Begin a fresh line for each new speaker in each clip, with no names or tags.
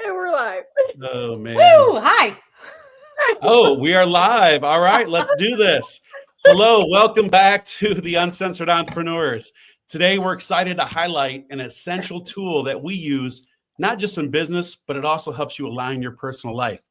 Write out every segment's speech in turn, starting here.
And we're live.
Oh, man.
Woo! Hi.
Oh, we are live. All right, let's do this. Hello, welcome back to the Uncensored Entrepreneurs. Today, we're excited to highlight an essential tool that we use, not just in business, but it also helps you align your personal life.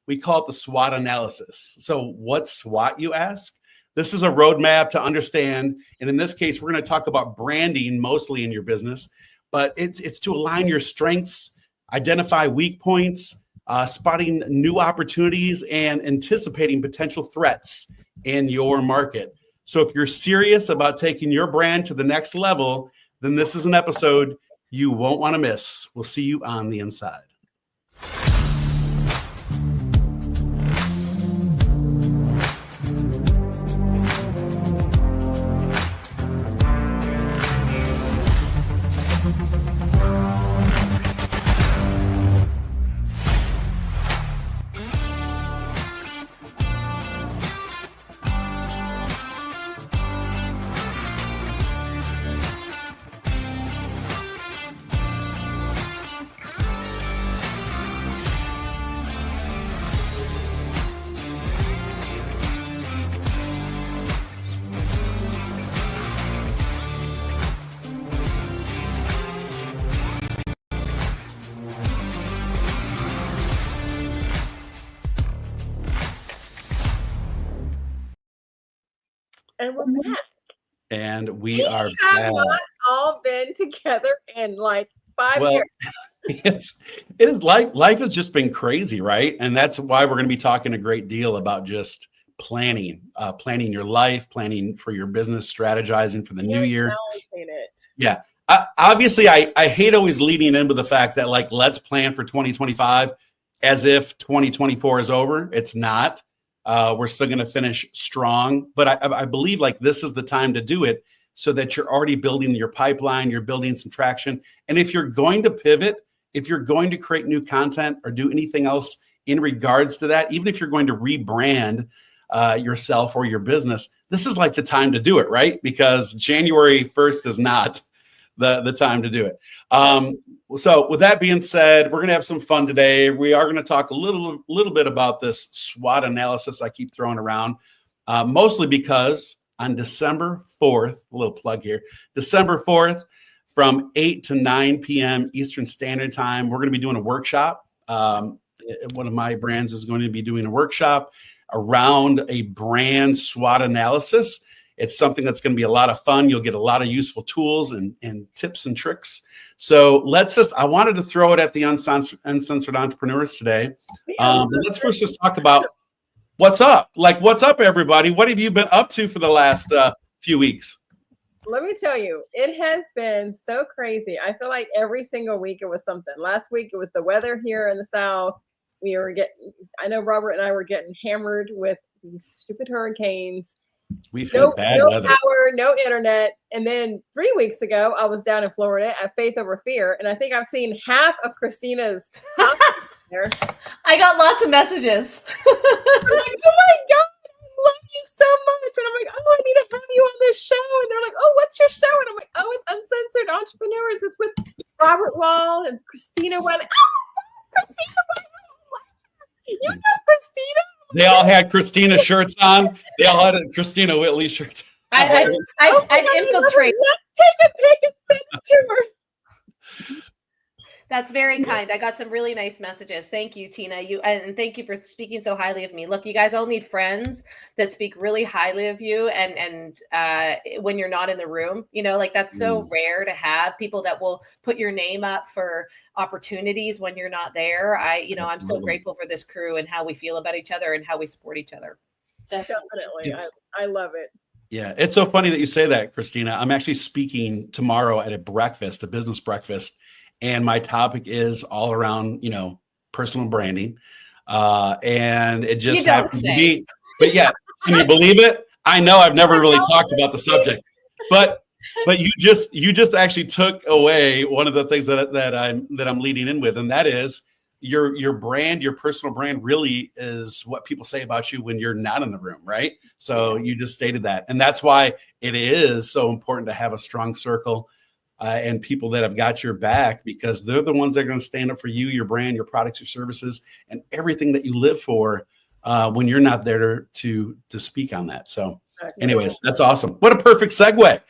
We call it the SWOT analysis. So what's SWOT, you ask? This is a roadmap to understand, and in this case, we're going to talk about branding mostly in your business, but it's to align your strengths, identify weak points, spotting new opportunities, and anticipating potential threats in your market. So if you're serious about taking your brand to the next level, then this is an episode you won't want to miss. We'll see you on the inside.
And we're back.
And we are
have
back.
not all been together in like 5
Well,
years.
it is life has just been crazy, right? And that's why we're going to be talking a great deal about just planning your life, planning for your business, strategizing for the new year.
Balancing it.
Yeah. Obviously, I hate always leading in with the fact that like, let's plan for 2025 as if 2024 is over. It's not. We're still going to finish strong, but I believe like this is the time to do it so that you're already building your pipeline, you're building some traction. And if you're going to pivot, if you're going to create new content or do anything else in regards to that, even if you're going to rebrand yourself or your business, this is like the time to do it, right? Because January 1st is not the time to do it. So with that being said, we're going to have some fun today. We are going to talk a little bit about this SWOT analysis I keep throwing around, mostly because on December 4th, a little plug here, December 4th from 8 to 9 p.m. Eastern Standard Time, we're going to be doing a workshop. One of my brands is going to be doing a workshop around a brand SWOT analysis. It's something that's going to be a lot of fun. You'll get a lot of useful tools and tips and tricks. So I wanted to throw it at the Uncensored Entrepreneurs today. But let's first just talk about what's up. Like, what's up, everybody? What have you been up to for the last few weeks?
Let me tell you, it has been so crazy. I feel like every single week it was something. Last week it was the weather here in the South. I know Robert and I were getting hammered with these stupid hurricanes.
We've had bad weather.
No power, no internet. And then 3 weeks ago, I was down in Florida at Faith Over Fear. And I think I've seen half of Christina's house there.
I got lots of messages.
I'm like, oh my God, I love you so much. And I'm like, oh, I need to have you on this show. And they're like, oh, what's your show? And I'm like, oh, it's Uncensored Entrepreneurs. It's with Robert Wall and Christina Weather. Oh, Christina Weather. You know Christina?
They all had Christina shirts on. They all had Christina Whitley shirts on.
I infiltrate.
Let's take a pic and send it to her.
That's very kind. I got some really nice messages. Thank you, Tina. And thank you for speaking so highly of me. Look, you guys all need friends that speak really highly of you. And when you're not in the room, like that's so rare to have people that will put your name up for opportunities when you're not there. I'm so grateful for this crew and how we feel about each other and how we support each other.
Definitely. I love it.
Yeah, it's so funny that you say that, Christina. I'm actually speaking tomorrow at a business breakfast. And my topic is all around, personal branding. And it just happens to be, but yeah, can you believe it? I know I've never really talked about the subject, but you just actually took away one of the things that I'm leading in with, and that is your brand, your personal brand really is what people say about you when you're not in the room, right? So you just stated that. And that's why it is so important to have a strong circle. and people that have got your back, because they're the ones that are going to stand up for you, your brand, your products, your services, and everything that you live for when you're not there to speak on that. So anyways, that's awesome. What a perfect segue.
Right?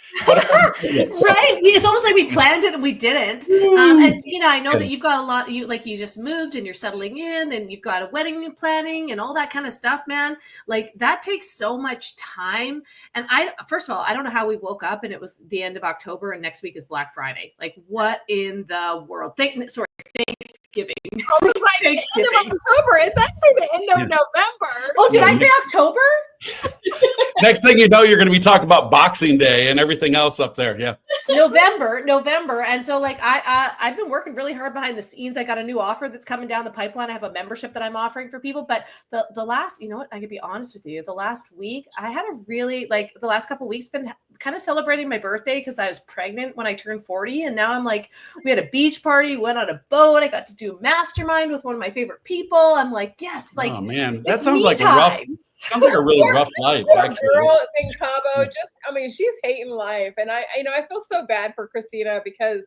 It's almost like we planned it and we didn't. And Tina, I know that you've got a lot. You just moved and you're settling in, and you've got a wedding planning and all that kind of stuff, man. Like that takes so much time. And first of all, I don't know how we woke up and it was the end of October and next week is Black Friday. Like, what in the world? Thanksgiving.
Oh, it's like the end of October. It's actually the end of November.
Oh, did I say October?
Next thing you know, you're going to be talking about Boxing Day and everything else up there. Yeah.
November. And so like I've been working really hard behind the scenes. I got a new offer that's coming down the pipeline. I have a membership that I'm offering for people. But the last, you know what, I could be honest with you. The last week, I had a really, like the last couple of weeks been kind of celebrating my birthday because I was pregnant when I turned 40. And now I'm like, we had a beach party, went on a boat. I got to do a mastermind with one of my favorite people. I'm like, yes, like,
oh man, that sounds like sounds like a really rough life. Actually,
girl in Cabo, she's hating life, and I feel so bad for Christina because,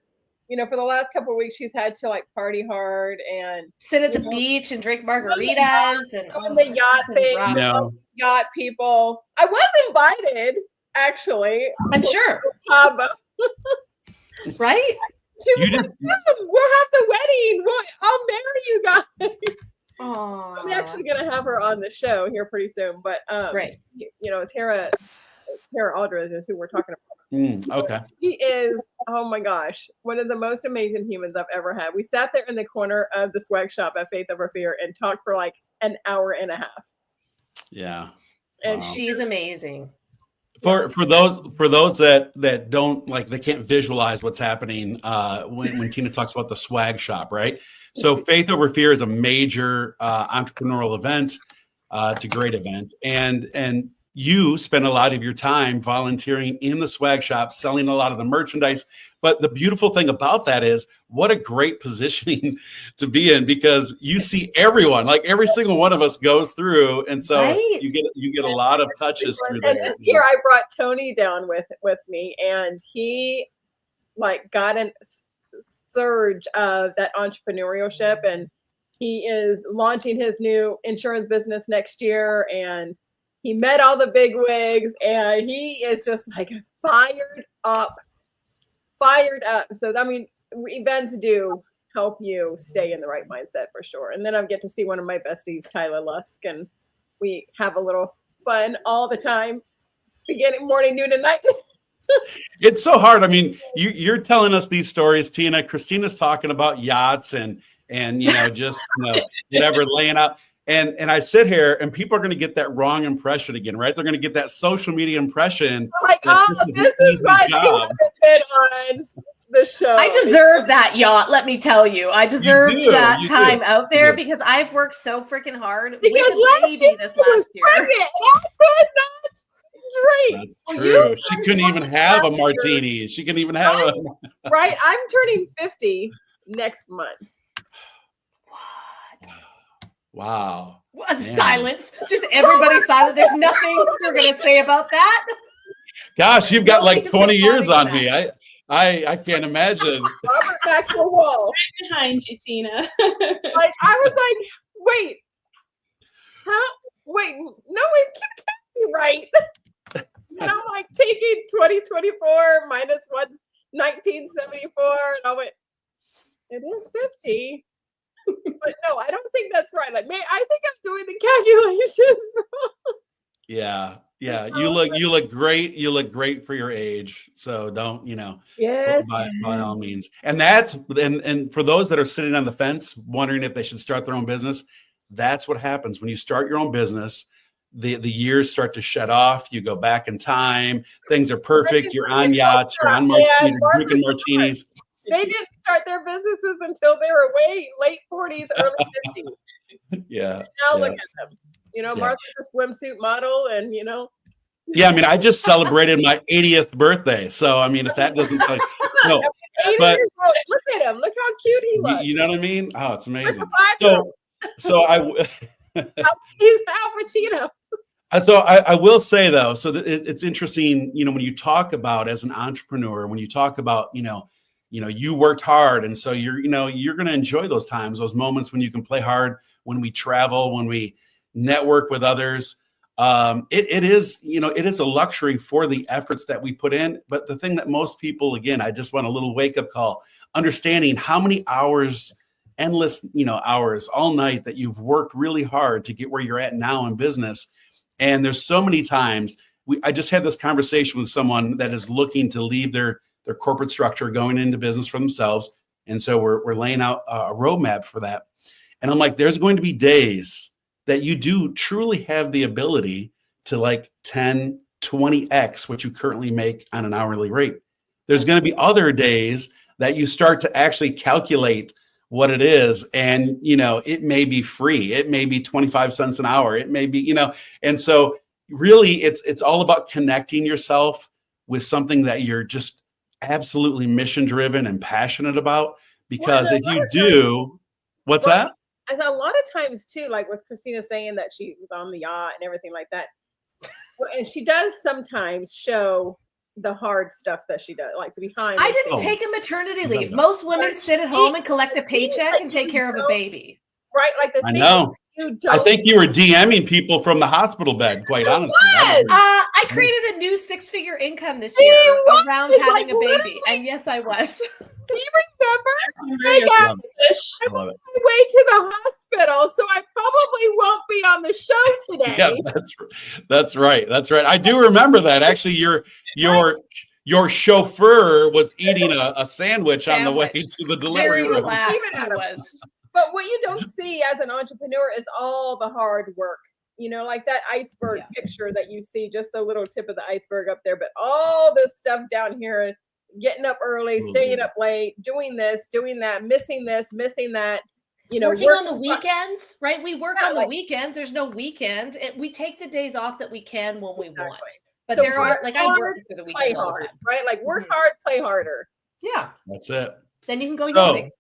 for the last couple of weeks she's had to like party hard and
sit at the beach and drink margaritas and
on the yacht thing. Yacht people. I was invited, actually.
I'm sure.
Cabo.
Right?
We'll have the wedding. I'll marry you guys.
Aww.
I'm actually going to have her on the show here pretty soon, but
great.
Tara Aldridge is who we're talking about.
Okay.
She is, oh my gosh, one of the most amazing humans I've ever had. We sat there in the corner of the swag shop at Faith Over Fear and talked for like an hour and a half.
Yeah.
And
she's amazing.
For those that don't, like, they can't visualize what's happening when Tina talks about the swag shop, right? So Faith Over Fear is a major entrepreneurial event. It's a great event. And you spend a lot of your time volunteering in the swag shop, selling a lot of the merchandise. But the beautiful thing about that is what a great positioning to be in, because you see everyone, like every single one of us goes through. And so you get a lot of touches through there.
And this year I brought Tony down with me, and he like got an surge of that entrepreneurship, and he is launching his new insurance business next year, and he met all the big wigs, and he is just like fired up. So I mean, events do help you stay in the right mindset for sure. And then I get to see one of my besties, Tyler Lusk, and we have a little fun all the time, beginning, morning, noon, and night.
It's so hard. I mean, you're telling us these stories, Tina. Christina's talking about yachts and just whatever, laying out. And I sit here, and people are going to get that wrong impression again, right? They're going to get that social media impression.
Like, this is why they haven't been on the show.
I deserve that yacht. Let me tell you, I deserve that time out there because I've worked so freaking hard.
Because last year I was pregnant. I could not drink.
That's true. She couldn't even have a martini. She couldn't even have a.
Right. I'm turning 50 next month.
Wow.
Silence. Just everybody silent. There's nothing we're going to say about that.
Gosh, you've got like 20 years on me. I can't imagine.
Robert Maxwell Wall.
Right behind you, Tina.
Like, I was like, wait. Huh? Wait, no, it can't be right. And I'm like taking 2024 minus what's 1974. And I went, it is 50. But no, I don't think that's right. Like, I think I'm doing the calculations wrong.
Yeah. You look great. You look great for your age. So don't,
Yes,
by all means. And that's and for those that are sitting on the fence wondering if they should start their own business, that's what happens when you start your own business. The years start to shut off. You go back in time. Things are perfect. You're on yachts. You're on drinking martinis.
They didn't start their businesses until they were late 40s, early 50s.
Yeah.
And now look at them. Martha's a swimsuit model, and
Yeah, I mean, I just celebrated my 80th birthday. So, I mean, if that doesn't tell you, no.
80
But
years old. Look at him. Look how cute he looks.
you know what I mean? Oh, it's amazing.
He's Al Pacino.
So I will say, though, so it's interesting, when you talk about as an entrepreneur, when you talk about, you worked hard. And so you're going to enjoy those times, those moments when you can play hard, when we travel, when we network with others. It is a luxury for the efforts that we put in. But the thing that most people, again, I just want a little wake up call, understanding how many hours, endless, hours all night that you've worked really hard to get where you're at now in business. And there's so many times I just had this conversation with someone that is looking to leave their corporate structure, going into business for themselves. And so we're laying out a roadmap for that. And I'm like, there's going to be days that you do truly have the ability to like 10, 20x what you currently make on an hourly rate. There's going to be other days that you start to actually calculate what it is. And, it may be free. It may be 25 cents an hour. It may be, and so really it's all about connecting yourself with something that you're just absolutely mission driven and passionate about. Because if you do, what's that?
And a lot of times too, like with Christina saying that she was on the yacht and everything like that. And she does sometimes show the hard stuff that she does, like behind.
I didn't take a maternity leave. Most women sit at home and collect a paycheck and take care of a baby.
Right, like
I know. I think you were DMing people from the hospital bed, quite honestly.
I created a new 6-figure income this year around having a baby. And yes, I was.
Do you remember? Hey guys, I'm on my way to the hospital, so I probably won't be on the show today.
Yeah, that's right. That's right. I do remember that. Actually, your chauffeur was eating a sandwich on the way to the delivery
room. Very relaxed he was.
But what you don't see as an entrepreneur is all the hard work. Like that iceberg picture that you see, just the little tip of the iceberg up there, but all this stuff down here. Getting up early, staying up late, doing this, doing that, missing this, missing that.
Working on the weekends, right? We work on the weekends. There's no weekend. We take the days off that we can when we want. But there are I work for the weekends all the time,
right? Like work hard, play harder.
Yeah,
that's it.
Then you can go yachting.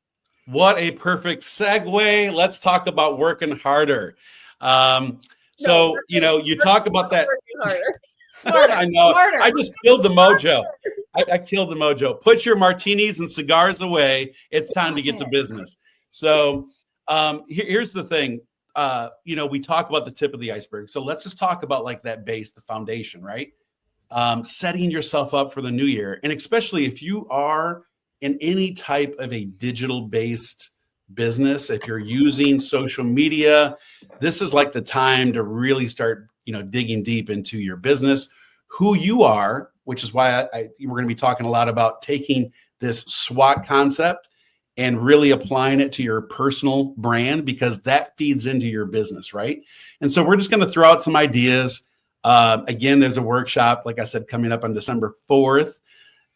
What a perfect segue. Let's talk about working harder. You talk about that.
Smarter.
I know.
Smarter.
I just killed the mojo. I killed the mojo. Put your martinis and cigars away. It's time to get to business. So here's the thing. We talk about the tip of the iceberg. So let's just talk about like that base, the foundation, right? Setting yourself up for the new year. And especially if you are in any type of a digital-based business, if you're using social media, this is like the time to really start, digging deep into your business, who you are, which is why we're going to be talking a lot about taking this SWOT concept and really applying it to your personal brand, because that feeds into your business, right? And so we're just going to throw out some ideas. Again, there's a workshop, like I said, coming up on December 4th.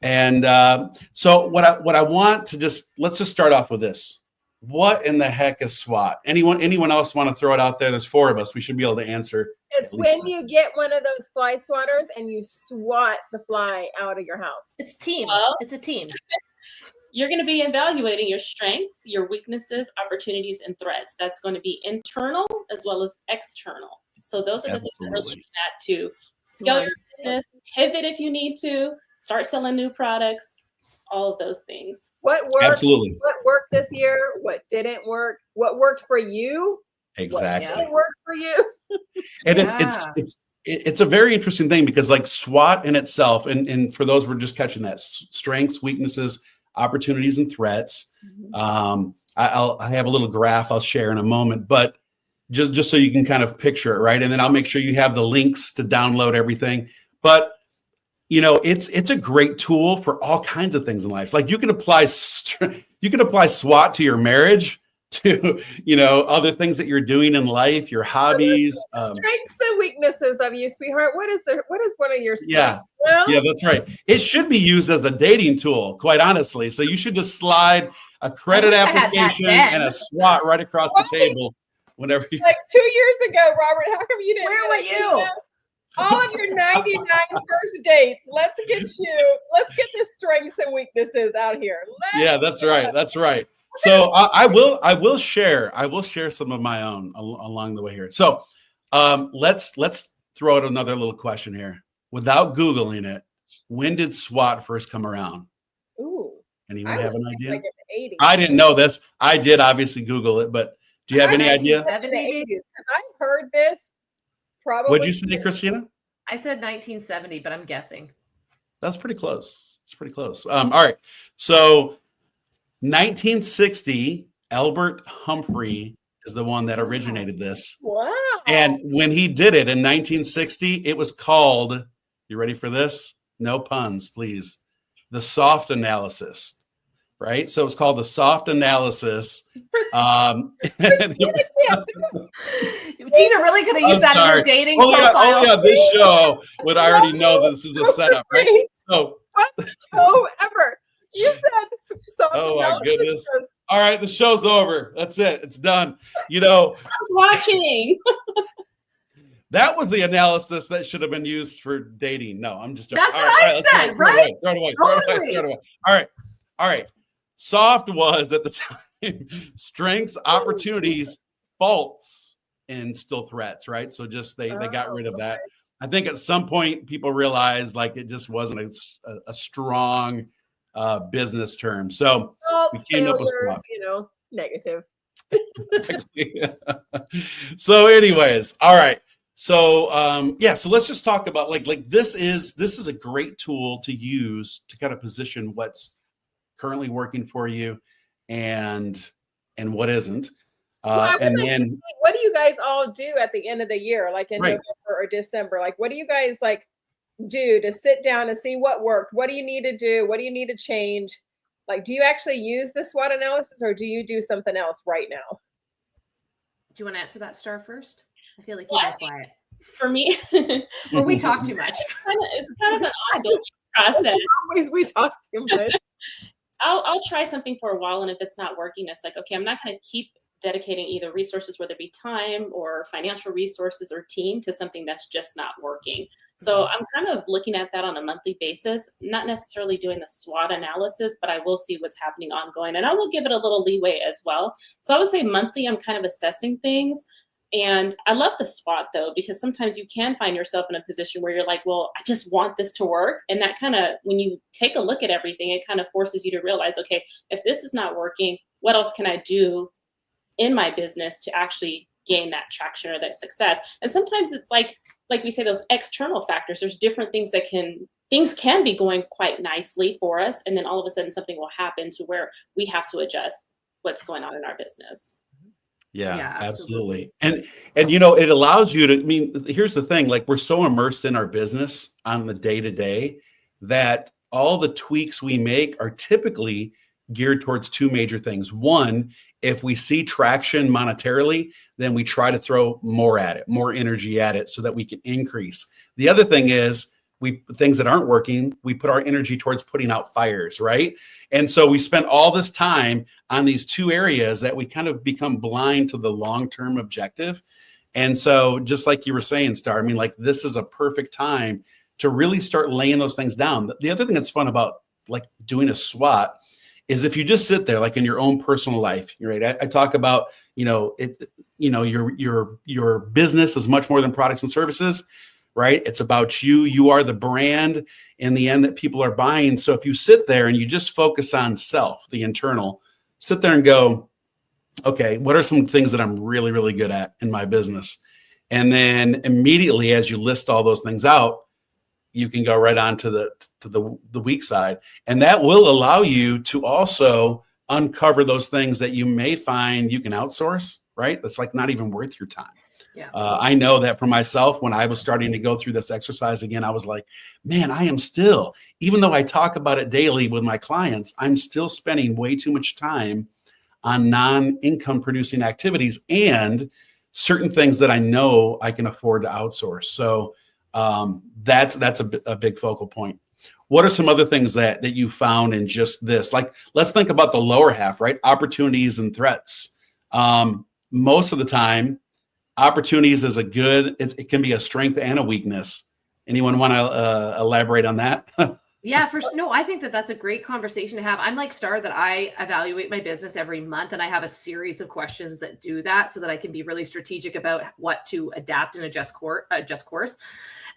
And so what I want to let's just start off with this. What in the heck is SWOT? Anyone else want to throw it out there? There's 4 of us. We should be able to answer.
It's when you get one of those fly swatters and you swat the fly out of your house.
It's team. It's a team.
You're going to be evaluating your strengths, your weaknesses, opportunities, and threats. That's going to be internal as well as external. So those are the things that we're looking at to scale your business, pivot if you need to, start selling new products, all of those things.
What worked?
Absolutely.
What worked this year? What didn't work? What worked for you?
Exactly.
What didn't work for you?
And it's a very interesting thing, because like SWOT in itself, and for those we're just catching that, strengths, weaknesses, opportunities, and threats. I have a little graph I'll share in a moment, but just so you can kind of picture it, right? And then I'll make sure you have the links to download everything. But it's a great tool for all kinds of things in life. Like you can apply SWOT to your marriage, to other things that you're doing in life, your hobbies,
strengths and weaknesses of you, sweetheart. What is one of your strengths?
Yeah, that's right. It should be used as a dating tool, quite honestly. So you should just slide a credit application and a SWOT right across the table whenever you.
Like 2 years ago, Robert, how come you didn't?
Where were you?
All of your 99 first dates. Let's get the strengths and weaknesses out here.
That's right. That's right. So I will share some of my own along the way here. So let's throw out another little question here. Without Googling it, when did SWOT first come around?
Ooh.
Anyone
I
have
was
an idea?
like in the 80s.
I didn't know this. I did obviously Google it, but do you have any idea?
In the 80s, because I've heard this probably.
What'd you say, Christina?
I said 1970, but I'm guessing.
That's pretty close. It's pretty close. All right. So 1960, Albert Humphrey is the one that originated this.
Wow.
And when he did it in 1960, it was called, you ready for this? No puns, please. The soft analysis, right? So it's called the soft analysis.
Tina really could have used that in her dating profile.
Oh yeah, this show would already know that this is a setup, right? So
whatsoever. You said soft
oh my
analysis
goodness.
shows.
All right, the show's over. That's it. It's done. You know,
I was watching.
that was the analysis that should have been used for dating. No, I'm just joking.
That's what I said, right?
Throw it away. All right. Soft was at the time strengths, opportunities, faults, and still threats, right? So just they got rid of that. I think at some point people realized like it just wasn't a strong business term. So
Faults,
we came up with
failures, negative.
So anyways, all right. So so let's just talk about like this is a great tool to use to kind of position what's currently working for you and what isn't. And then
what do you guys all do at the end of the year, like in
Right.
November or December? Like, what do you guys like do to sit down and see what worked? What do you need to do? What do you need to change? Like, do you actually use the SWOT analysis, or do you do something else right now?
Do you want to answer that, Star, first? I feel like you've been quiet.
For me,
Or we talk too much.
it's kind of an ongoing process.
Always we talk too much.
I'll try something for a while, and if it's not working, it's like, okay, I'm not going to keep dedicating either resources, whether it be time or financial resources or team, to something that's just not working. So I'm kind of looking at that on a monthly basis, not necessarily doing the SWOT analysis, but I will see what's happening ongoing, and I will give it a little leeway as well. So I would say monthly, I'm kind of assessing things. And I love the SWOT though, because sometimes you can find yourself in a position where you're like, well, I just want this to work. And that kind of, when you take a look at everything, it kind of forces you to realize, okay, if this is not working, what else can I do in my business to actually gain that traction or that success? And sometimes it's like we say, those external factors. There's different things things can be going quite nicely for us, and then all of a sudden something will happen to where we have to adjust what's going on in our business.
Yeah, absolutely. And it allows you to, here's the thing, like we're so immersed in our business on the day-to-day that all the tweaks we make are typically geared towards two major things. One, if we see traction monetarily, then we try to throw more at it, more energy at it so that we can increase. The other thing is things that aren't working, we put our energy towards putting out fires, right? And so we spend all this time on these two areas that we kind of become blind to the long-term objective. And so just like you were saying, Star, this is a perfect time to really start laying those things down. The other thing that's fun about like doing a SWOT is if you just sit there, like in your own personal life, right? I talk about, your business is much more than products and services, right? It's about you. You are the brand in the end that people are buying. So if you sit there and you just focus on self, the internal, sit there and go, okay, what are some things that I'm really, really good at in my business? And then immediately as you list all those things out, you can go right on to the weak side. And that will allow you to also uncover those things that you may find you can outsource, right? That's like not even worth your time.
Yeah.
I know that for myself, when I was starting to go through this exercise again, I was like, man, I am still, even though I talk about it daily with my clients, I'm still spending way too much time on non-income producing activities and certain things that I know I can afford to outsource. So that's a big focal point. What are some other things that you found in just this? Like, let's think about the lower half, right? Opportunities and threats. Most of the time, opportunities is it can be a strength and a weakness. Anyone want to elaborate on that?
Yeah, no, I think that's a great conversation to have. I'm like Star, that I evaluate my business every month, and I have a series of questions that do that so that I can be really strategic about what to adapt and adjust course.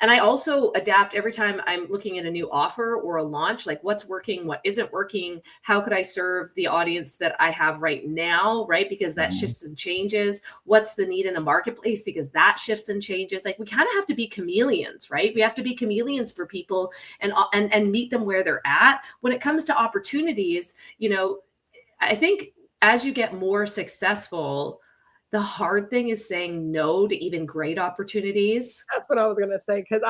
And I also adapt every time I'm looking at a new offer or a launch, like what's working, what isn't working, how could I serve the audience that I have right now, right? Because that shifts and changes. What's the need in the marketplace? Because that shifts and changes. Like we kind of have to be chameleons, right? We have to be chameleons for people and meet them where they're at. When it comes to opportunities, you know, I think as you get more successful, the hard thing is saying no to even great opportunities.
That's what I was gonna say, because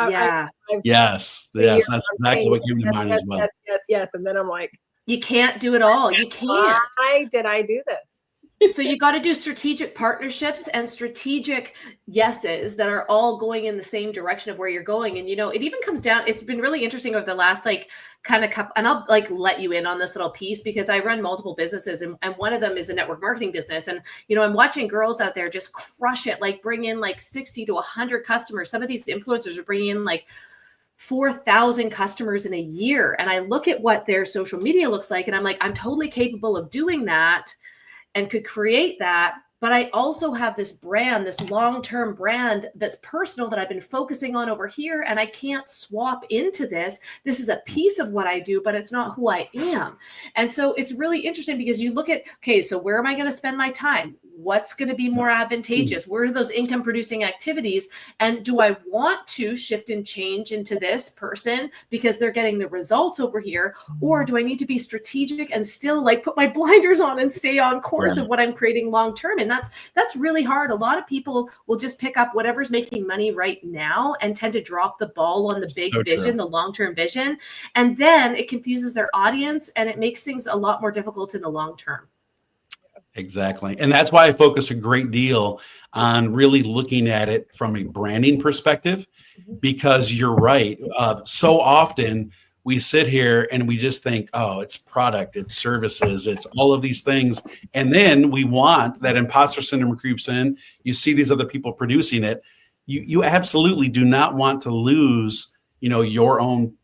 yes, that's exactly what came to mind as well.
Yes, and then I'm like,
you can't do it all. You can't.
Why did I do this?
So you got to do strategic partnerships and strategic yeses that are all going in the same direction of where you're going. And, you know, it even comes down, it's been really interesting over the last kind of couple, and I'll let you in on this little piece because I run multiple businesses and one of them is a network marketing business. And, you know, I'm watching girls out there just crush it, like bring in 60 to 100 customers. Some of these influencers are bringing in 4,000 customers in a year. And I look at what their social media looks like and I'm like, I'm totally capable of doing that and could create that. But I also have this brand, this long-term brand that's personal that I've been focusing on over here. And I can't swap into this. This is a piece of what I do, but it's not who I am. And so it's really interesting because you look at, okay, so where am I going to spend my time? What's going to be more advantageous? Where are those income producing activities? And do I want to shift and change into this person because they're getting the results over here? Or do I need to be strategic and still put my blinders on and stay on course of what I'm creating long-term? And that's really hard. A lot of people will just pick up whatever's making money right now and tend to drop the ball on the big vision, the long-term vision. And then it confuses their audience and it makes things a lot more difficult in the long term.
Exactly. And that's why I focus a great deal on really looking at it from a branding perspective, because you're right. So often we sit here and we just think, oh, it's product, it's services, it's all of these things. And then we want that imposter syndrome creeps in. You see these other people producing it. You absolutely do not want to lose, your own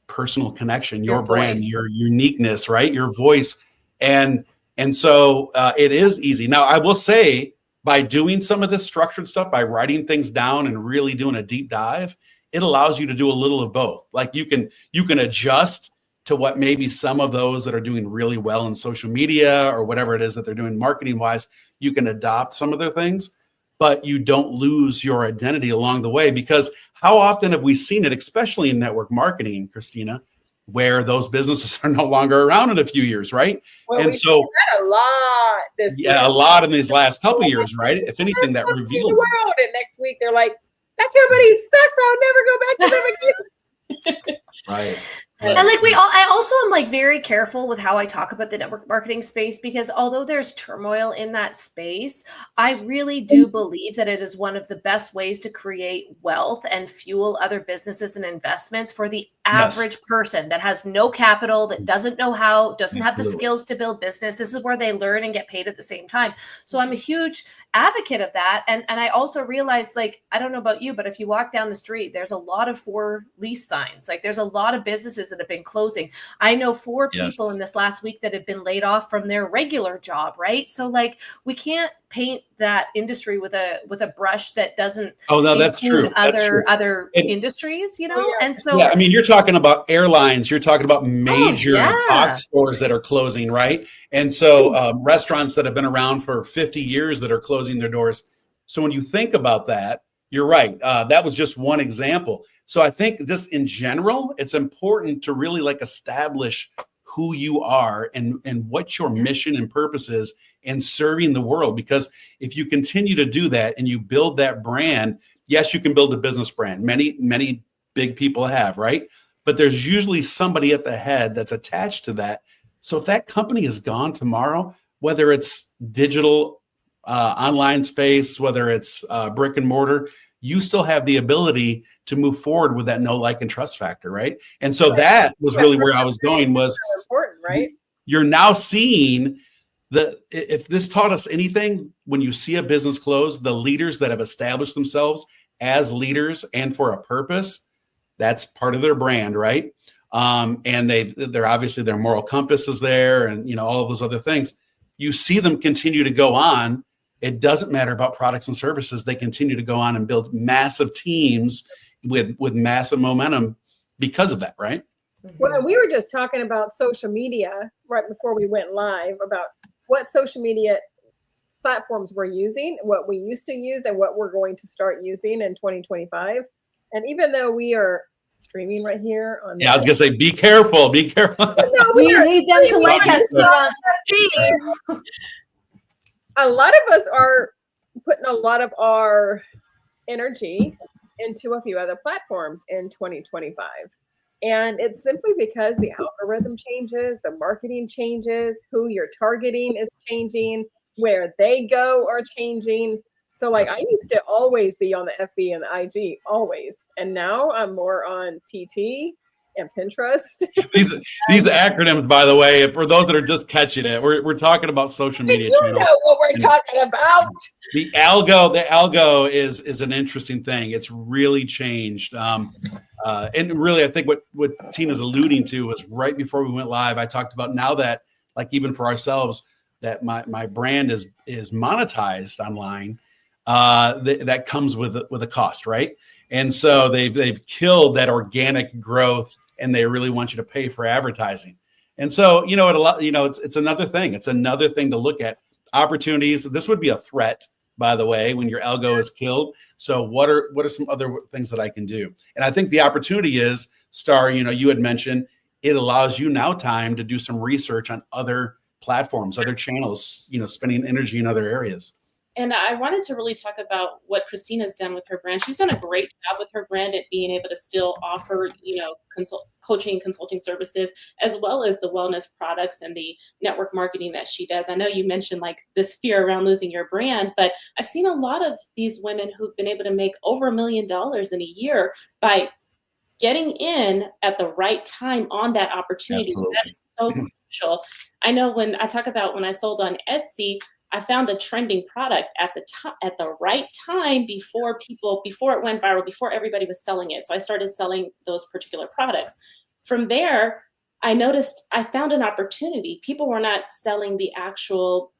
personal connection, your brand, your uniqueness, right? Your voice. And so it is easy. Now, I will say by doing some of this structured stuff, by writing things down and really doing a deep dive, it allows you to do a little of both. Like you can adjust to what maybe some of those that are doing really well in social media or whatever it is that they're doing marketing wise, you can adopt some of their things, but you don't lose your identity along the way. Because how often have we seen it, especially in network marketing, Christina, where those businesses are no longer around in a few years, right?
Well,
and so
a lot this year.
A lot in these last couple of years, right? If anything, that revealed
the world. And next week they're like, that company sucks. I'll never go back to them again.
Right.
And I also am very careful with how I talk about the network marketing space, because although there's turmoil in that space, I really do believe that it is one of the best ways to create wealth and fuel other businesses and investments for the average person that has no capital, that doesn't know how, doesn't have the skills to build business. This is where they learn and get paid at the same time. So I'm a huge advocate of that. And I also realize, I don't know about you, but if you walk down the street, there's a lot of for lease signs. There's a lot of businesses that have been closing. I know 4 people in this last week that have been laid off from their regular job, right? So we can't paint that industry with a brush that doesn't
that's true.
Other industries, And so
I mean, you're talking about airlines, you're talking about major box stores that are closing, right? And so restaurants that have been around for 50 years that are closing their doors. So when you think about that, you're right. That was just one example. So I think just in general, it's important to really establish who you are and what your mission and purpose is in serving the world. Because if you continue to do that and you build that brand, yes, you can build a business brand. Many big people have, right? But there's usually somebody at the head that's attached to that. So if that company is gone tomorrow, whether it's digital online space, whether it's brick and mortar, you still have the ability to move forward with that know, like, and trust factor, right? And so that was really where I was going, was
important, right?
You're now seeing if this taught us anything, when you see a business close, the leaders that have established themselves as leaders and for a purpose, that's part of their brand, right? And they're obviously, their moral compass is there, and all of those other things. You see them continue to go on. It doesn't matter about products and services. They continue to go on and build massive teams with massive momentum because of that, right?
Well, we were just talking about social media right before we went live about what social media platforms we're using, what we used to use, and what we're going to start using in 2025. And even though we are streaming right here on,
I was gonna say, be careful, be careful.
no,
We need them to like us.
A lot of us are putting a lot of our energy into a few other platforms in 2025. And it's simply because the algorithm changes, the marketing changes, who you're targeting is changing, where they go are changing. So like I used to always be on the FB and the IG, always. And now I'm more on TT and Pinterest.
These acronyms, by the way, for those that are just catching it, we're talking about social media
You
channels.
know what we're talking about.
The algo is an interesting thing. It's really changed. And really, I think what Tina's alluding to was right before we went live, I talked about now that, like, even for ourselves, that my brand is monetized online, that comes with a cost, right? And so they've killed that organic growth, and they really want you to pay for advertising. And so, it's another thing. It's another thing to look at. Opportunities. This would be a threat, by the way, when your algo is killed. So what are some other things that I can do? And I think the opportunity is, Star, you had mentioned, it allows you now time to do some research on other platforms, other channels, spending energy in other areas.
And I wanted to really talk about what Christina's done with her brand. She's done a great job with her brand at being able to still offer, coaching, consulting services, as well as the wellness products and the network marketing that she does. I know you mentioned like this fear around losing your brand, but I've seen a lot of these women who've been able to make over $1 million in a year by getting in at the right time on that opportunity.
Absolutely.
That is so crucial. I know when I talk about when I sold on Etsy, I found a trending product at the right time before it went viral, before everybody was selling it. So I started selling those particular products. From there, I noticed I found an opportunity. People were not selling the actual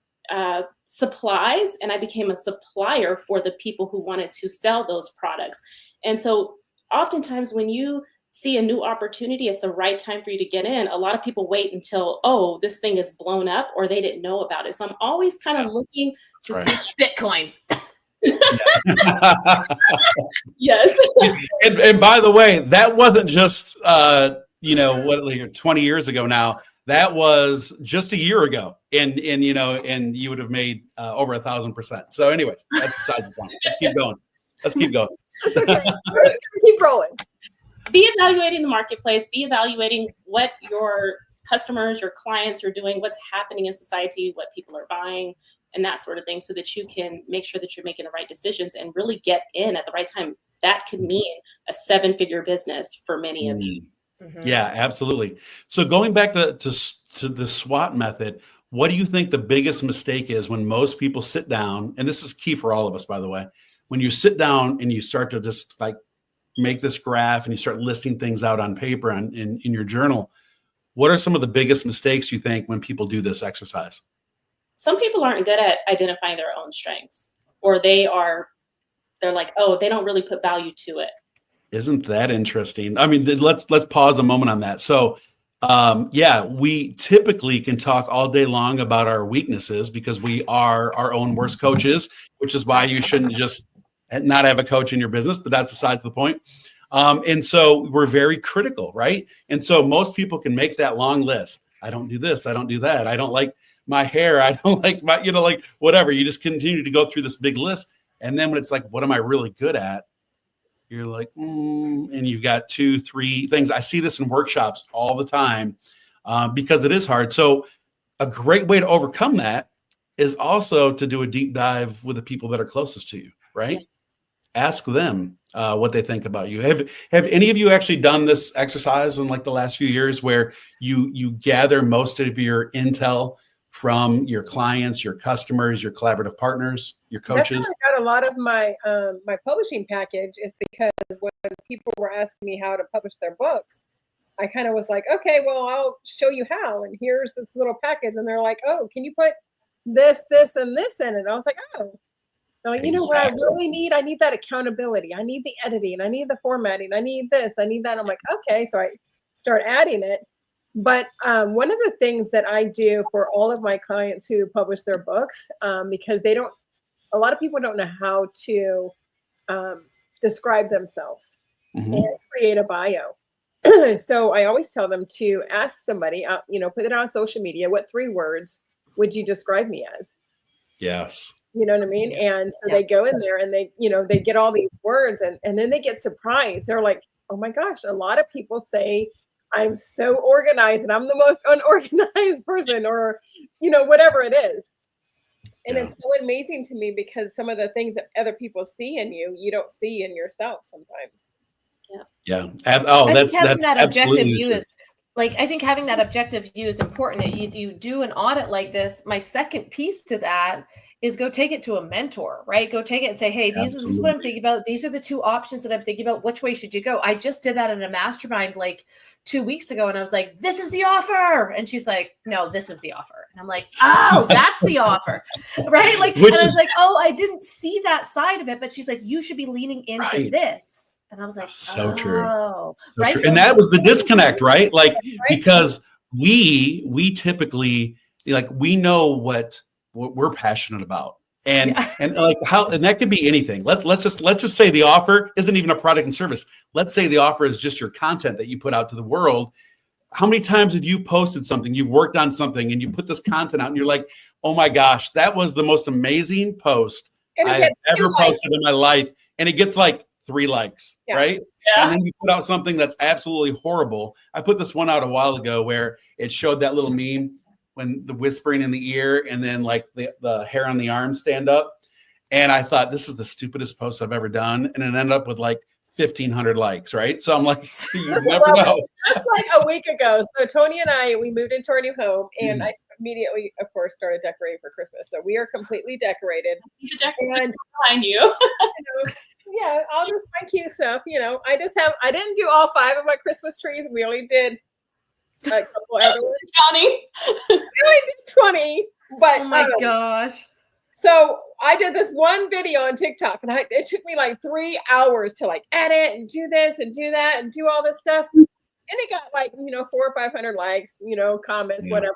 supplies, and I became a supplier for the people who wanted to sell those products. And so oftentimes when you see a new opportunity, it's the right time for you to get in. A lot of people wait until, this thing is blown up, or they didn't know about it. So I'm always kind of looking to see
Bitcoin.
Yes.
and by the way, that wasn't just 20 years ago now. That was just a year ago, and you would have made over 1,000%. So anyways, that's besides the point. Let's keep going.
Keep rolling.
Be evaluating the marketplace, be evaluating what your customers, your clients are doing, what's happening in society, what people are buying, and that sort of thing, so that you can make sure that you're making the right decisions and really get in at the right time. That could mean a 7-figure business for many of you.
Mm-hmm.
Yeah, absolutely. So going back to the SWOT method, what do you think the biggest mistake is when most people sit down, and this is key for all of us, by the way, when you sit down and you start to just like make this graph and you start listing things out on paper and in your journal, what are some of the biggest mistakes you think when people do this exercise?
Some people aren't good at identifying their own strengths, or they're like, they don't really put value to it.
Isn't that interesting? I mean, let's pause a moment on that. So, we typically can talk all day long about our weaknesses because we are our own worst coaches, which is why you shouldn't just not have a coach in your business, but that's besides the point. And so we're very critical, right? And so most people can make that long list. I don't do this. I don't do that. I don't like my hair. I don't like my, like whatever. You just continue to go through this big list. And then when it's like, what am I really good at? You're like, and you've got 2, 3 things. I see this in workshops all the time because it is hard. So a great way to overcome that is also to do a deep dive with the people that are closest to you, right? Ask them what they think about you. Have any of you actually done this exercise in like the last few years where you gather most of your intel from your clients, your customers, your collaborative partners, your coaches?
That's how I got a lot of my my publishing package, is because when people were asking me how to publish their books, I kind of was like, okay, well, I'll show you how. And here's this little package. And they're like, oh, can you put this, and this in it? And I was like, oh, So, you know what I really need? I need that accountability. I need the editing. I need the formatting. I need this. I need that. I'm like, okay. So I start adding it. But one of the things that I do for all of my clients who publish their books, because a lot of people don't know how to describe themselves and create a bio. So I always tell them to ask somebody, put it on social media. What 3 words would you describe me as?
Yes.
You know what I mean? And so they go in there and they get all these words and then they get surprised. They're like, oh my gosh, a lot of people say I'm so organized and I'm the most unorganized person, or, whatever it is. And it's so amazing to me because some of the things that other people see in you, you don't see in yourself sometimes.
Yeah. Oh, that's
that objective
absolutely
view
true.
is like, I think having that objective view is important. If you do an audit like this, my second piece to that is go take it to a mentor, right? Go take it and say, hey, this is what I'm thinking about. These are the 2 options that I'm thinking about. Which way should you go? I just did that in a mastermind like 2 weeks ago. And I was like, this is the offer. And she's like, no, this is the offer. And I'm like, oh, that's the offer. Right? Like, and I was like, oh, I didn't see that side of it. But she's like, you should be leaning into this. And I was like,
so true.
So
right.
True.
So and that was the disconnect, right? Like, because we typically, like, we know what we're passionate about. And like and that could be anything. Let's just say the offer isn't even a product and service. Let's say the offer is just your content that you put out to the world. How many times have you posted something, you've worked on something, and you put this content out and you're like, oh my gosh, that was the most amazing post I have ever posted in my life. And it gets like 3 likes, right? Yeah. And then you put out something that's absolutely horrible. I put this one out a while ago where it showed that little meme when the whispering in the ear and then like the hair on the arm stand up. And I thought, this is the stupidest post I've ever done. And it ended up with like 1,500 likes, right? So I'm like, you never know.
Just like a week ago. So Tony and I, we moved into our new home and I immediately, of course, started decorating for Christmas. So we are completely decorated. And
behind you.
Yeah, all this my cute stuff. I didn't do all 5 of my Christmas trees. We only did a couple other ones.
Counting.
We only did 20. But
oh my gosh.
So I did this one video on TikTok and it took me like 3 hours to like edit and do this and do that and do all this stuff. And it got like, 400 or 500 likes, comments, whatever.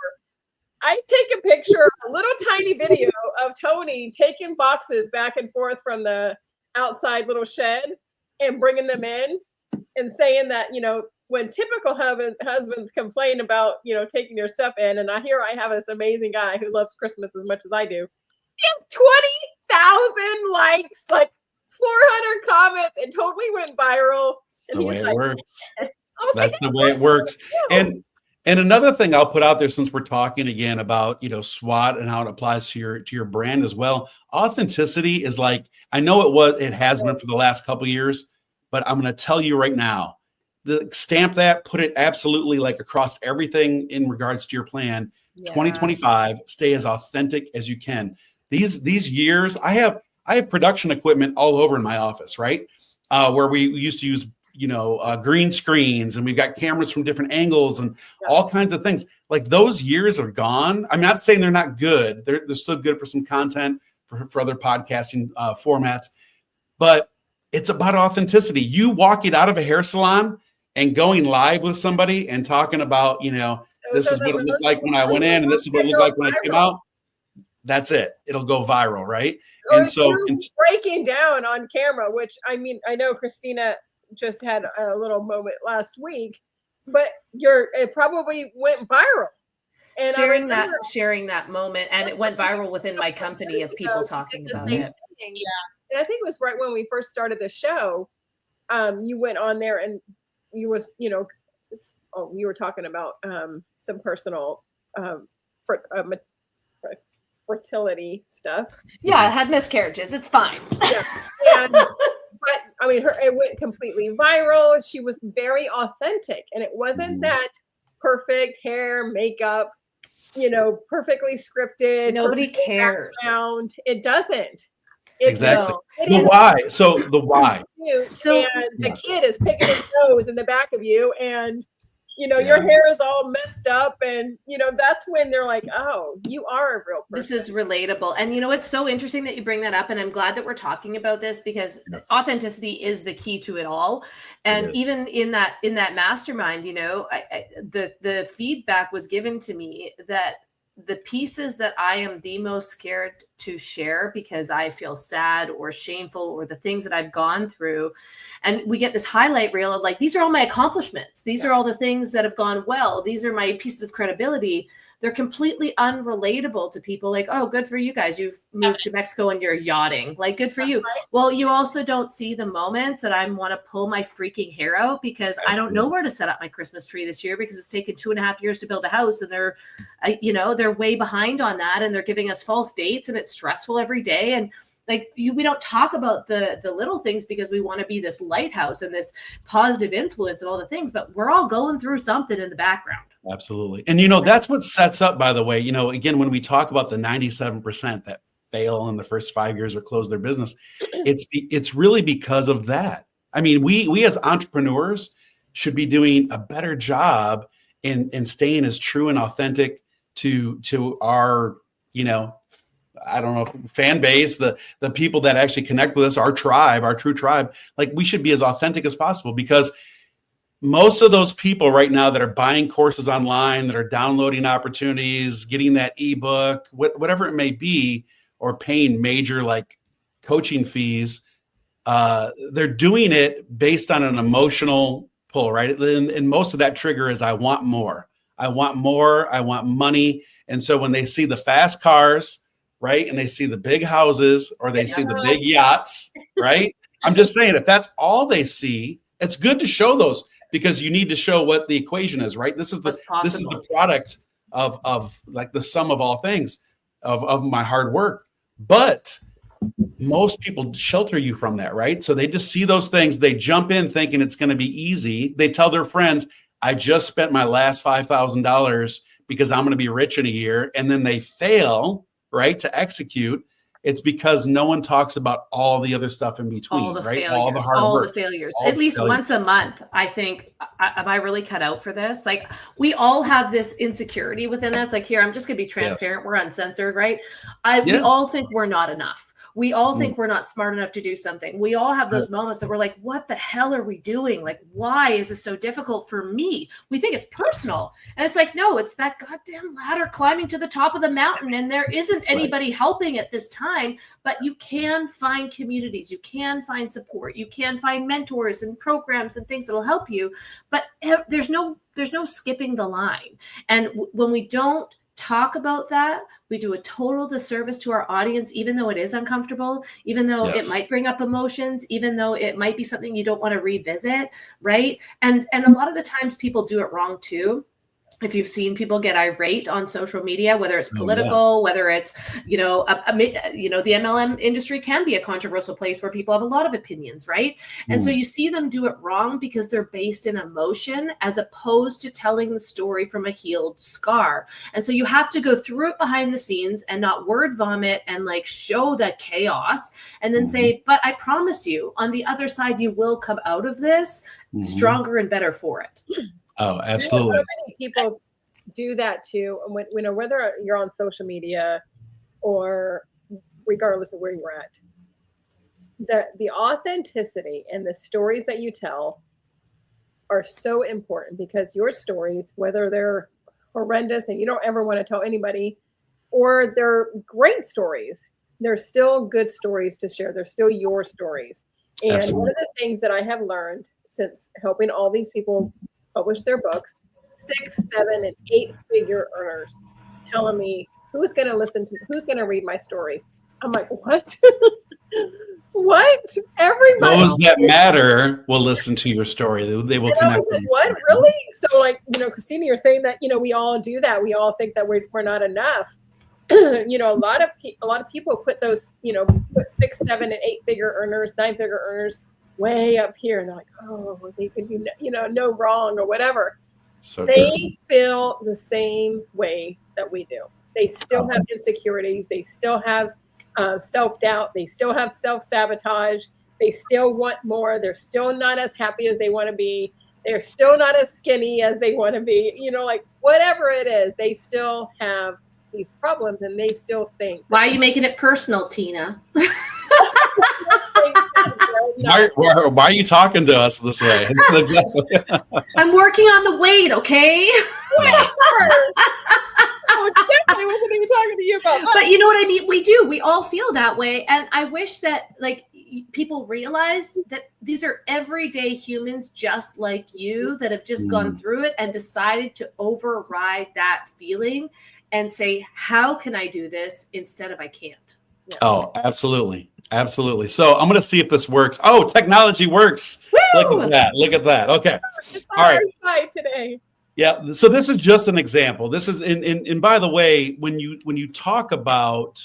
I take a picture, a little tiny video of Tony taking boxes back and forth from the outside little shed and bringing them in and saying that, when typical husbands complain about, taking your stuff in, and I have this amazing guy who loves Christmas as much as I do. And 20,000 likes, like 400 comments, it totally went viral.
That's the way it works. That's the way it works. And another thing I'll put out there, since we're talking again about, SWOT and how it applies to your brand as well. Authenticity is like, I know it has been for the last couple of years, but I'm going to tell you right now, stamp that, put it absolutely like across everything in regards to your plan. 2025, stay as authentic as you can. These years, I have production equipment all over in my office, right? Where we used to use, green screens, and we've got cameras from different angles and all kinds of things. Like, those years are gone. I'm not saying they're not good. They're still good for some content for other podcasting formats, but it's about authenticity. You walking out of a hair salon and going live with somebody and talking about, this is what it looked like when I went in, and this is what it looked like when I came out. That's it. It'll go viral, right?
And so breaking down on camera, which I know Christina just had a little moment last week, but it probably went viral. And
sharing that moment, and it went viral within my company of people talking about it.
Yeah, and I think it was right when we first started the show. You went on there and you were talking about some personal fertility stuff.
Yeah, I had miscarriages. It's fine.
Yeah. But it went completely viral. She was very authentic, and it wasn't that perfect hair, makeup, perfectly scripted.
Nobody cares.
Background. It doesn't.
Exactly. The why. So the why.
And the kid is picking his nose in the back of you, and your hair is all messed up, and that's when they're like, oh, you are a real person.
This is relatable. And it's so interesting that you bring that up, and I'm glad that we're talking about this, because authenticity is the key to it all. And even in that mastermind, the feedback was given to me that the pieces that I am the most scared to share because I feel sad or shameful, or the things that I've gone through. And we get this highlight reel of like, these are all my accomplishments. These are all the things that have gone well. These are my pieces of credibility. They're completely unrelatable to people like, oh, good for you guys. You've moved to Mexico and you're yachting. Like, good for you. Well, you also don't see the moments that I want to pull my freaking hair out because I don't know where to set up my Christmas tree this year because it's taken 2.5 years to build a house, and they're way behind on that, and they're giving us false dates, and it's stressful every day. And we don't talk about the little things because we want to be this lighthouse and this positive influence and all the things, but we're all going through something in the background.
Absolutely. And, that's what sets up, by the way, again, when we talk about the 97% that fail in the first 5 years or close their business, it's really because of that. I mean, we as entrepreneurs should be doing a better job in staying as true and authentic to our, I don't know, fan base, the people that actually connect with us, our tribe, our true tribe. Like, we should be as authentic as possible, because most of those people right now that are buying courses online, that are downloading opportunities, getting that ebook, whatever it may be, or paying major like coaching fees, they're doing it based on an emotional pull, right? And most of that trigger is, I want more. I want more. I want money. And so when they see the fast cars, right, and they see the big houses, or they see the big yachts, right? I'm just saying, if that's all they see, it's good to show those, because you need to show what the equation is, right? This is the product of like the sum of all things of my hard work. But most people shelter you from that, right? So they just see those things. They jump in thinking it's going to be easy. They tell their friends, I just spent my last $5,000 because I'm going to be rich in a year. And then they fail, right, to execute. It's because no one talks about all the other stuff in between,
all the
right?
Failures,
all the hard work,
the failures. At least once a month, I think, am I really cut out for this? Like, we all have this insecurity within us. Like, here, I'm just going to be transparent. Yes. We're uncensored, right? We all think we're not enough. We all think we're not smart enough to do something. We all have those moments that we're like, what the hell are we doing? Like, why is this so difficult for me? We think it's personal. And it's like, no, it's that goddamn ladder climbing to the top of the mountain. And there isn't anybody helping at this time, but you can find communities. You can find support. You can find mentors and programs and things that'll help you. But there's no skipping the line. And when we don't talk about that, we do a total disservice to our audience, even though it is uncomfortable, even though it might bring up emotions, even though it might be something you don't want to revisit, right? And a lot of the times people do it wrong too. If you've seen people get irate on social media, whether it's political, whether it's, the MLM industry can be a controversial place where people have a lot of opinions, right? And so you see them do it wrong because they're based in emotion as opposed to telling the story from a healed scar. And so you have to go through it behind the scenes and not word vomit and like show the chaos and then say, but I promise you, on the other side, you will come out of this stronger and better for it.
Oh, absolutely.
So many people do that too. When, whether you're on social media or regardless of where you're at, the authenticity and the stories that you tell are so important, because your stories, whether they're horrendous and you don't ever want to tell anybody, or they're great stories, they're still good stories to share. They're still your stories. And Absolutely. One of the things that I have learned since helping all these people publish their books, 6, 7, and 8-figure earners telling me who's going to read my story. I'm like, what? What? Everybody.
Those that matter will listen to your story. They will connect.
Like, what? Really? So, like, Christina, you're saying that we all do that. We all think that we're not enough. A lot of people put those, put 6, 7, and 8-figure earners, 9-figure earners way up here, and they're like, oh, they could do no wrong or whatever.
So
they feel the same way that we do. They still have insecurities. They still have self-doubt. They still have self-sabotage. They still want more. They're still not as happy as they want to be. They're still not as skinny as they want to be. Like whatever it is, they still have these problems and they still think.
Why are you making it personal, Tina?
Why are you talking to us this way? Exactly.
I'm working on the weight, okay?
Definitely wasn't even talking to you about that.
But you know what I mean? We do. We all feel that way. And I wish that people realized that these are everyday humans just like you that have just gone through it and decided to override that feeling and say, how can I do this instead of I can't?
Yeah. Oh, absolutely. Absolutely. So I'm going to see if this works. Oh, technology works. Woo! Look at that. Okay.
It's on our side today.
Yeah. So this is just an example. This is and by the way, when you talk about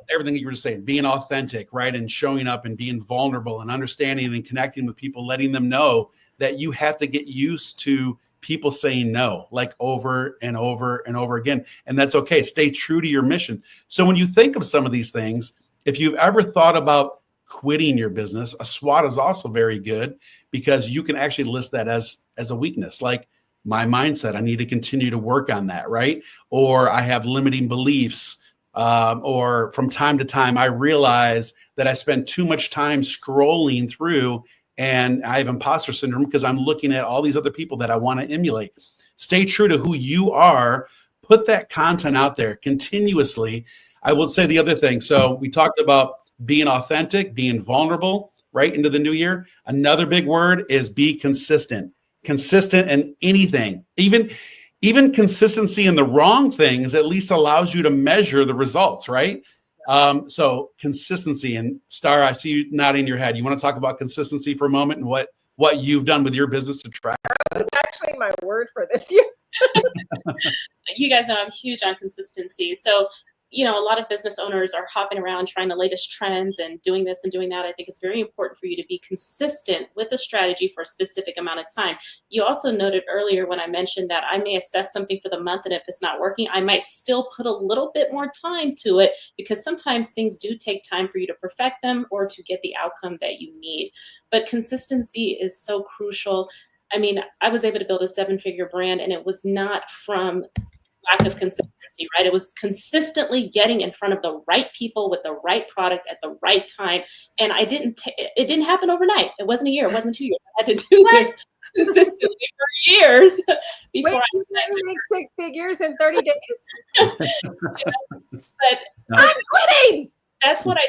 everything that you were just saying, being authentic, right, and showing up and being vulnerable and understanding and connecting with people, letting them know that you have to get used to people saying no, like over and over and over again, and that's okay. Stay true to your mission. So when you think of some of these things, if you've ever thought about quitting your business, a SWOT is also very good because you can actually list that as a weakness, like my mindset. I need to continue to work on that, right? Or I have limiting beliefs, or from time to time, I realize that I spend too much time scrolling through and I have imposter syndrome because I'm looking at all these other people that I want to emulate. Stay true to who you are. Put that content out there continuously. I will say the other thing. So we talked about being authentic, being vulnerable, right into the new year. Another big word is be consistent. Consistent in anything, even consistency in the wrong things, at least allows you to measure the results, right? So consistency. And Star, I see you nodding your head. You want to talk about consistency for a moment and what you've done with your business to track?
That was actually my word for this year.
You guys know I'm huge on consistency. So a lot of business owners are hopping around trying the latest trends and doing this and doing that. I think it's very important for you to be consistent with a strategy for a specific amount of time. You also noted earlier when I mentioned that I may assess something for the month, and if it's not working, I might still put a little bit more time to it because sometimes things do take time for you to perfect them or to get the outcome that you need. But consistency is so crucial. I mean, I was able to build a 7-figure brand, and it was not from lack of consistency, right? It was consistently getting in front of the right people with the right product at the right time. And it didn't happen overnight. It wasn't a year. It wasn't 2 years. I had to do this consistently for years before
you make 6 figures in 30 days.
But
I'm quitting.
That's what I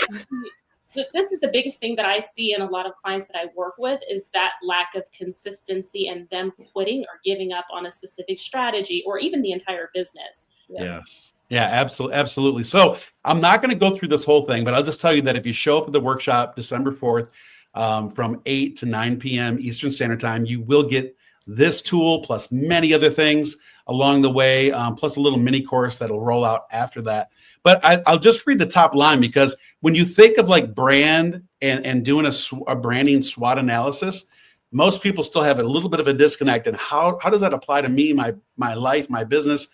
this is the biggest thing that I see in a lot of clients that I work with is that lack of consistency and them quitting or giving up on a specific strategy or even the entire business.
Yes. Yeah, absolutely. So I'm not going to go through this whole thing, but I'll just tell you that if you show up at the workshop December 4th from 8 to 9 p.m. Eastern Standard Time, you will get this tool plus many other things along the way, plus a little mini course that'll roll out after that. But I'll just read the top line because when you think of like brand and doing a branding SWOT analysis, most people still have a little bit of a disconnect. And how does that apply to me, my life, my business?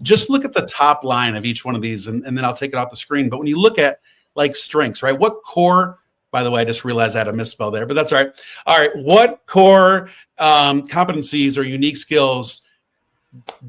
Just look at the top line of each one of these, and then I'll take it off the screen. But when you look at like strengths, right? What core, by the way, I just realized I had a misspell there, but that's all right. All right. What core competencies or unique skills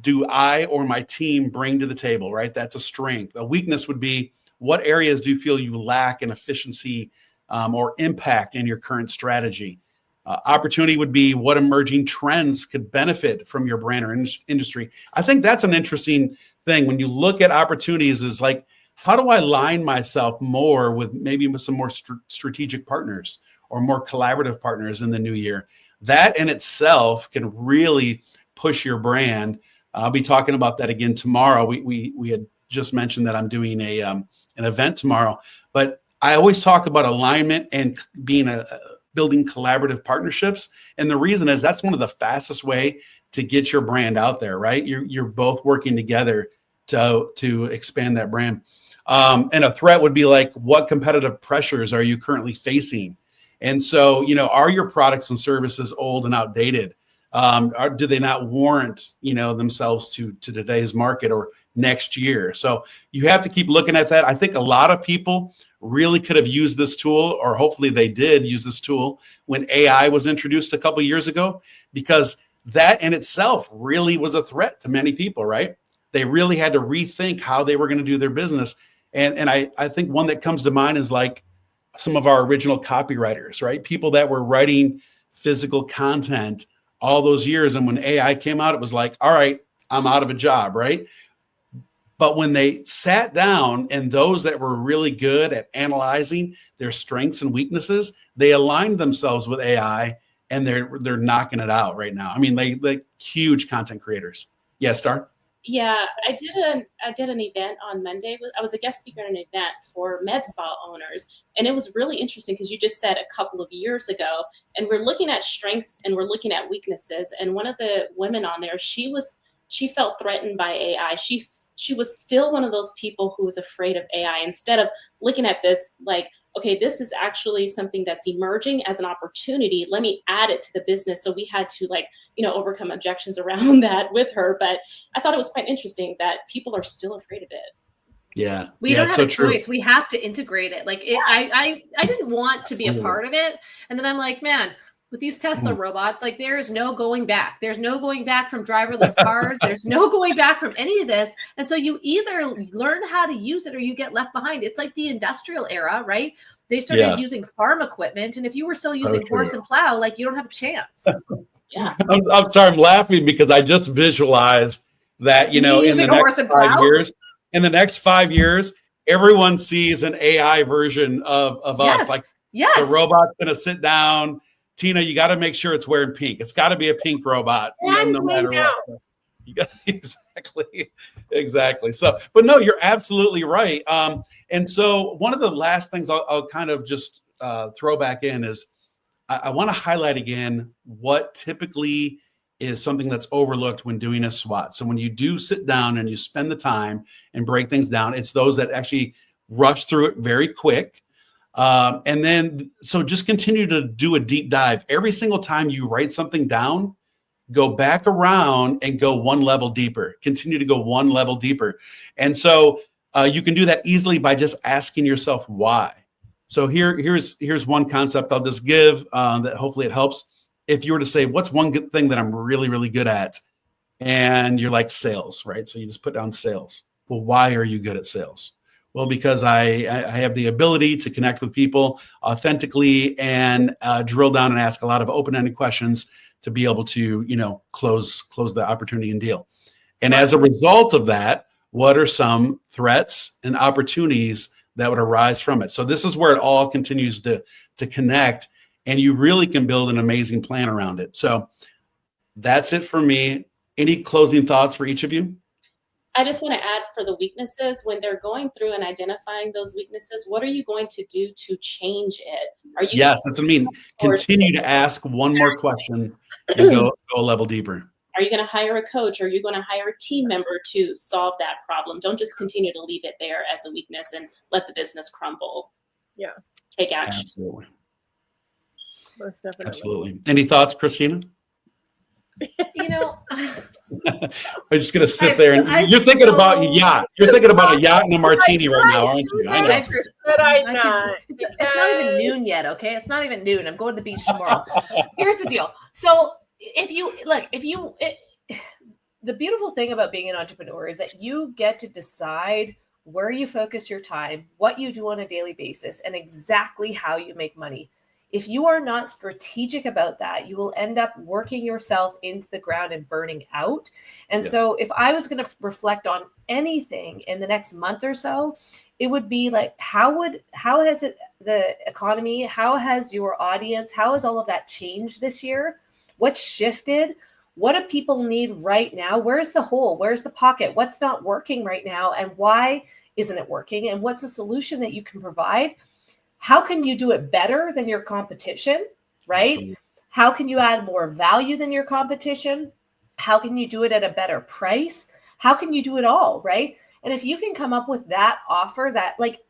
do I or my team bring to the table, right? That's a strength. A weakness would be what areas do you feel you lack in efficiency or impact in your current strategy? Opportunity would be what emerging trends could benefit from your brand or industry. I think that's an interesting thing. When you look at opportunities is like, how do I align myself more with some more strategic partners or more collaborative partners in the new year? That in itself can really push your brand. I'll be talking about that again tomorrow. We had just mentioned that I'm doing an event tomorrow, but I always talk about alignment and building collaborative partnerships. And the reason is that's one of the fastest way to get your brand out there, right? You're both working together to expand that brand. And a threat would be like, what competitive pressures are you currently facing? And so, are your products and services old and outdated? Do they not warrant, themselves to today's market or next year? So you have to keep looking at that. I think a lot of people really could have used this tool, or hopefully they did use this tool when AI was introduced a couple of years ago, because that in itself really was a threat to many people, right? They really had to rethink how they were going to do their business. And I think one that comes to mind is like some of our original copywriters, right? People that were writing physical content all those years. And when AI came out, it was like, all right, I'm out of a job, right? But when they sat down and those that were really good at analyzing their strengths and weaknesses, they aligned themselves with AI and they're knocking it out right now. I mean, they huge content creators. Yeah, Star?
Yeah, I did an event on Monday. I was a guest speaker at an event for med spa owners, and it was really interesting because you just said a couple of years ago, and we're looking at strengths and we're looking at weaknesses. And one of the women on there, she felt threatened by AI. She was still one of those people who was afraid of AI. Instead of looking at this like, okay, this is actually something that's emerging as an opportunity. Let me add it to the business. So we had to overcome objections around that with her. But I thought it was quite interesting that people are still afraid of it.
Yeah.
We don't have
so
a choice.
True.
We have to integrate it. Like I didn't want to be a part of it. And then I'm like, man, with these Tesla robots, like there's no going back. There's no going back from driverless cars. There's no going back from any of this. And so you either learn how to use it or you get left behind. It's like the industrial era, right? They started using farm equipment. And if you were still using horse and plow, like you don't have a chance.
Yeah.
I'm sorry, I'm laughing because I just visualized that, in the next 5 years, everyone sees an AI version of us. Like the robot's going to sit down. Tina, you got to make sure it's wearing pink. It's got to be a pink robot, no matter what. Exactly. So, but no, you're absolutely right. And so one of the last things I'll kind of just throw back in is I want to highlight again what typically is something that's overlooked when doing a SWOT. So when you do sit down and you spend the time and break things down, it's those that actually rush through it very quick. And then, so just continue to do a deep dive. Every single time you write something down, go back around and go one level deeper. Continue to go one level deeper. And so you can do that easily by just asking yourself why. So here's one concept I'll just give that hopefully it helps. If you were to say, what's one good thing that I'm really, really good at? And you're like sales, right? So you just put down sales. Well, why are you good at sales? Well, because I have the ability to connect with people authentically and drill down and ask a lot of open-ended questions to be able to, close the opportunity and deal. And as a result of that, what are some threats and opportunities that would arise from it? So this is where it all continues to connect, and you really can build an amazing plan around it. So that's it for me. Any closing thoughts for each of you?
I just want to add for the weaknesses, when they're going through and identifying those weaknesses, what are you going to do to change it?
Yes, that's what I mean. Continue to ask one more question and go a level deeper.
Are you going to hire a coach? Are you going to hire a team member to solve that problem? Don't just continue to leave it there as a weakness and let the business crumble.
Yeah.
Take action.
Absolutely.
Most definitely.
Absolutely. Any thoughts, Christina? I'm just gonna sit there and you're thinking about a yacht. You're thinking about a yacht and a martini right now, aren't you? I know.
It's not even noon yet, okay? It's not even noon. I'm going to the beach tomorrow. Here's the deal. So the beautiful thing about being an entrepreneur is that you get to decide where you focus your time, what you do on a daily basis, and exactly how you make money. If you are not strategic about that, you will end up working yourself into the ground and burning out. And so if I was going to reflect on anything in the next month or so, it would be like, how has the economy, how has your audience, how has all of that changed this year? What's shifted? What do people need right now? Where's the hole? Where's the pocket? What's not working right now? And why isn't it working? And what's the solution that you can provide? How can you do it better than your competition, right? Absolutely. How can you add more value than your competition? How can you do it at a better price? How can you do it all, right? And if you can come up with that offer that, like,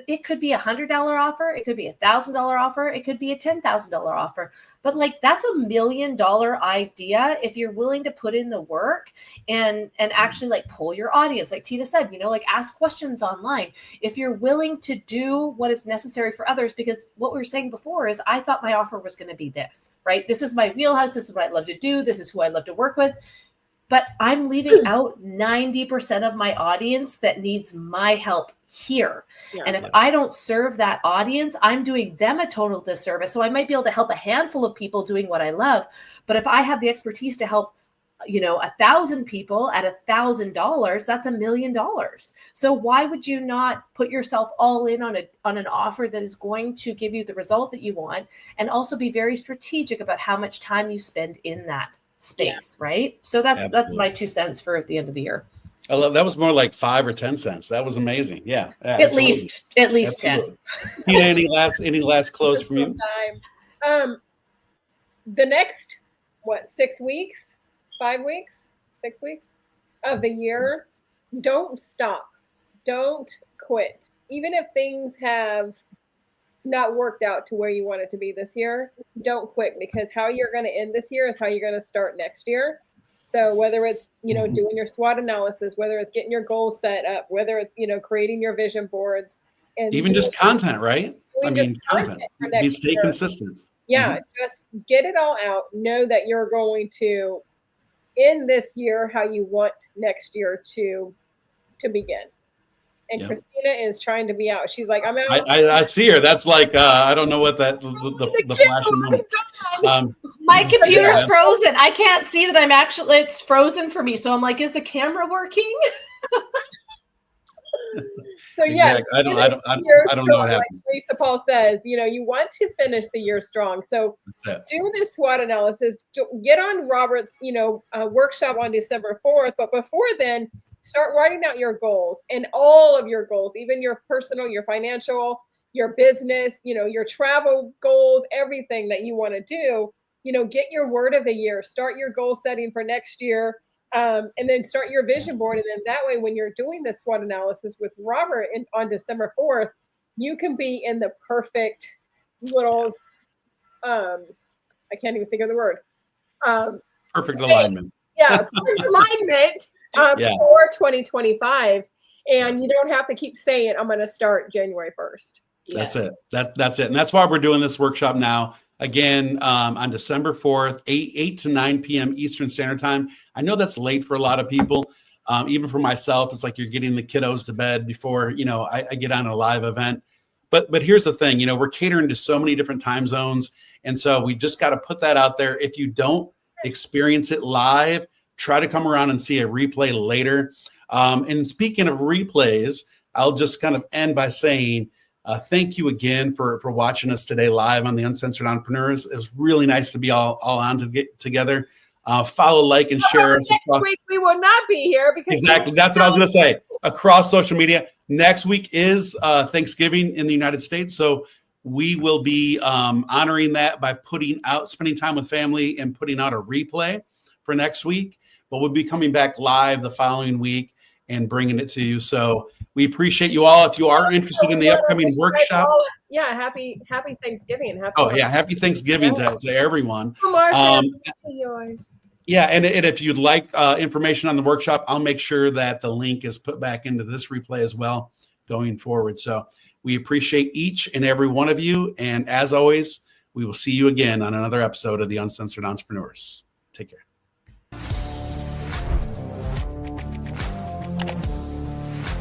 it could be $100 offer, it could be $1,000 offer, it could be a $10,000 offer, but like that's $1 million idea if you're willing to put in the work and actually like pull your audience, like Tina said, you know, like ask questions online. If you're willing to do what is necessary for others, because what we were saying before is I thought my offer was going to be this, right? This is my wheelhouse. This is what I love to do. This is who I love to work with. But I'm leaving out 90% of my audience that needs my help here. Yeah, and if I don't serve that audience, I'm doing them a total disservice. So I might be able to help a handful of people doing what I love. But if I have the expertise to help, you know, 1,000 people at $1,000, that's $1 million. So why would you not put yourself all in on an offer that is going to give you the result that you want, and also be very strategic about how much time you spend in that space, right? So that's my 2 cents for at the end of the year.
I love that. Was more like 5 or 10 cents. That was amazing. Yeah,
at least 10.
Tina, any last close from you?
The next 6 weeks, 5 weeks, 6 weeks of the year, don't stop, don't quit, even if things have not worked out to where you want it to be this year. Don't quit, because how you're going to end this year is how you're going to start next year. So whether it's, you know, doing your SWOT analysis, whether it's getting your goals set up, whether it's, you know, creating your vision boards, and
even just content, right? I mean, content. You stay
year.
Consistent.
Yeah, just get it all out. Know that you're going to end this year how you want next year to begin. And Christina is trying to be out. She's like, I'm out.
I see her. That's like, I don't know what that, the flashing moment.
My computer's frozen. I can't see that I'm actually, it's frozen for me. So I'm like, is the camera working?
So yes,
I don't know what happened.
Like Teresa Paul says, you know, you want to finish the year strong. So do this SWOT analysis. Get on Robert's, you know, workshop on December 4th. But before then, start writing out your goals, and all of your goals, even your personal, your financial, your business, you know, your travel goals, everything that you want to do. You know, get your word of the year. Start your goal setting for next year. And then start your vision board. And then that way, when you're doing the SWOT analysis with Robert on December 4th, you can be in the perfect little, I can't even think of the word.
Perfect alignment.
Yeah, perfect alignment for 2025. And you don't have to keep saying, I'm going to start January 1st.
That's it. That's it. And that's why we're doing this workshop now. Again, on December 4th, 8 to 9 p.m. Eastern Standard Time. I know that's late for a lot of people. Even for myself, it's like you're getting the kiddos to bed before, you know, I get on a live event. But here's the thing, you know, we're catering to so many different time zones. And so we just got to put that out there. If you don't experience it live, try to come around and see a replay later. And speaking of replays, I'll just kind of end by saying, thank you again for watching us today live on the Uncensored Entrepreneurs. It was really nice to be all on to get together. Follow, like, and share us.
Next week we will not be here because
exactly that's what I was going to say. Across social media. Next week is Thanksgiving in the United States, so we will be honoring that by spending time with family and putting out a replay for next week. But we'll be coming back live the following week and bringing it to you. So we appreciate you all. If you are interested in the upcoming workshop.
Happy Thanksgiving.
Happy Thanksgiving to everyone.
Yours.
Yeah, and if you'd like information on the workshop, I'll make sure that the link is put back into this replay as well going forward. So we appreciate each and every one of you. And as always, we will see you again on another episode of the Uncensored Entrepreneurs. Take care.